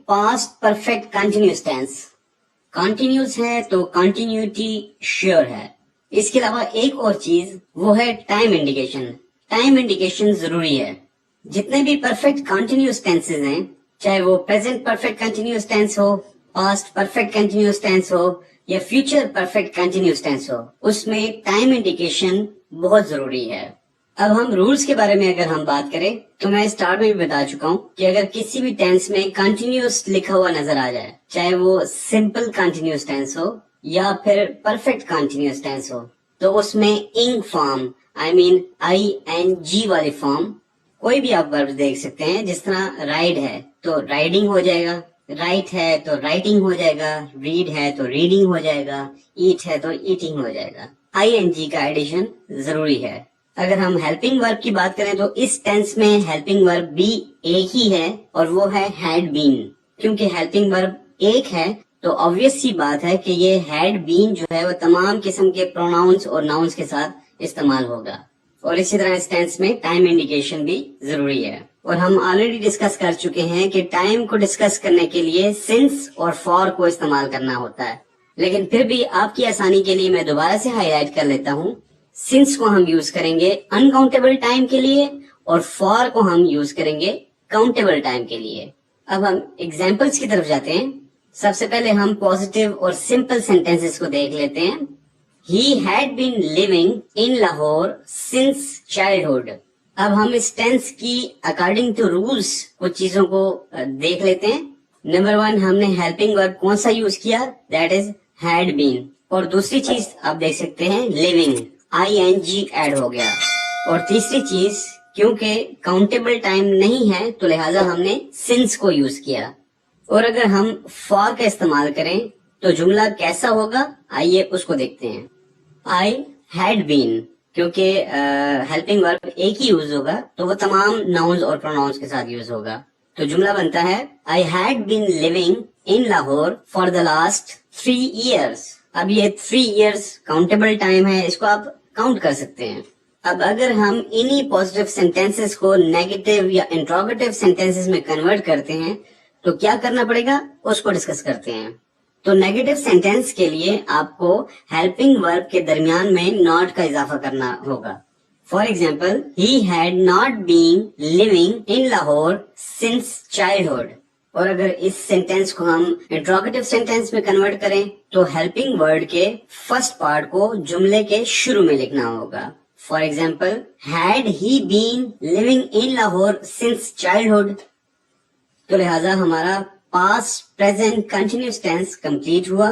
Past perfect continuous tense. Continuous है तो continuity sure है। इसके अलावा एक और चीज वो है टाइम इंडिकेशन। टाइम इंडिकेशन जरूरी है। जितने भी परफेक्ट कंटिन्यूस टेंसेस हैं, चाहे वो प्रेजेंट परफेक्ट कंटिन्यूस टेंस हो, पास्ट परफेक्ट कंटिन्यूस टेंस हो या फ्यूचर परफेक्ट कंटिन्यूस टेंस हो, उसमें टाइम इंडिकेशन बहुत जरूरी है। अब हम रूल्स के बारे में अगर हम बात करें तो मैं स्टार्ट में भी बता चुका हूँ कि अगर किसी भी टेंस में कंटिन्यूस लिखा हुआ नजर आ जाए, चाहे वो सिंपल कंटिन्यूस टेंस हो या फिर परफेक्ट कंटिन्यूस टेंस हो, तो उसमें इंग फॉर्म ING वाली फॉर्म कोई भी आप वर्ब देख सकते हैं। जिस तरह राइड है तो राइडिंग हो जाएगा, राइट है तो राइटिंग हो जाएगा, रीड है तो रीडिंग हो जाएगा, ईट है तो ईटिंग हो जाएगा। ING का एडिशन जरूरी है। अगर हम हेल्पिंग वर्ब की बात करें तो इस टेंस में हेल्पिंग वर्ब भी एक ही है और वो है हैड बीन। क्योंकि हेल्पिंग वर्ब एक है तो ऑब्वियस सी बात है कि ये हैड बीन जो है वो तमाम किस्म के प्रोनाउंस और नाउंस के साथ इस्तेमाल होगा। और इसी तरह इस टेंस में टाइम इंडिकेशन भी जरूरी है। और हम ऑलरेडी डिस्कस कर चुके हैं कि टाइम को डिस्कस करने के लिए सिंस और फॉर को इस्तेमाल करना होता है, लेकिन फिर भी आपकी आसानी के लिए मैं दोबारा से हाईलाइट कर लेता हूँ। सिंस को हम यूज करेंगे अनकाउंटेबल टाइम के लिए और फॉर को हम यूज करेंगे काउंटेबल टाइम के लिए। अब हम एग्जाम्पल्स की तरफ जाते हैं। सबसे पहले हम पॉजिटिव और सिंपल सेंटेंसेस को देख लेते हैं। He had been living in Lahore since childhood। अब हम इस टेंस की अकॉर्डिंग टू रूल्स कुछ चीजों को देख लेते हैं। नंबर 1, हमने हेल्पिंग वर्ब कौन सा यूज किया, दैट इज had been। और दूसरी चीज आप देख सकते हैं लिविंग, ING ऐड हो गया। और तीसरी चीज, क्योंकि काउंटेबल टाइम नहीं है तो लिहाजा हमने सिंस को यूज किया। और अगर हम फॉर का इस्तेमाल करें तो जुमला कैसा होगा, आइए उसको देखते हैं। I had been, क्योंकि हेल्पिंग वर्ब एक ही यूज होगा तो वो तमाम नाउन्स और प्रोनाउंस के साथ यूज होगा। तो जुमला बनता है I had been living in Lahore for the last 3 years। अब ये 3 years काउंटेबल टाइम है, इसको आप काउंट कर सकते हैं। अब अगर हम इन्हीं पॉजिटिव सेंटेंसेस को नेगेटिव या इंट्रोगेटिव सेंटेंसेस में कन्वर्ट करते हैं तो क्या करना पड़ेगा, उसको डिस्कस करते हैं। तो नेगेटिव सेंटेंस के लिए आपको हेल्पिंग वर्ब के दरमियान में नॉट का इजाफा करना होगा। For example, he had not been living in Lahore since childhood. और अगर इस सेंटेंस को हम इंट्रोगेटिव सेंटेंस में कन्वर्ट करें तो हेल्पिंग वर्ड के फर्स्ट पार्ट को जुमले के शुरू में लिखना होगा। For example, had he been living in Lahore since childhood. तो लिहाजा हमारा past present continuous tense complete हुआ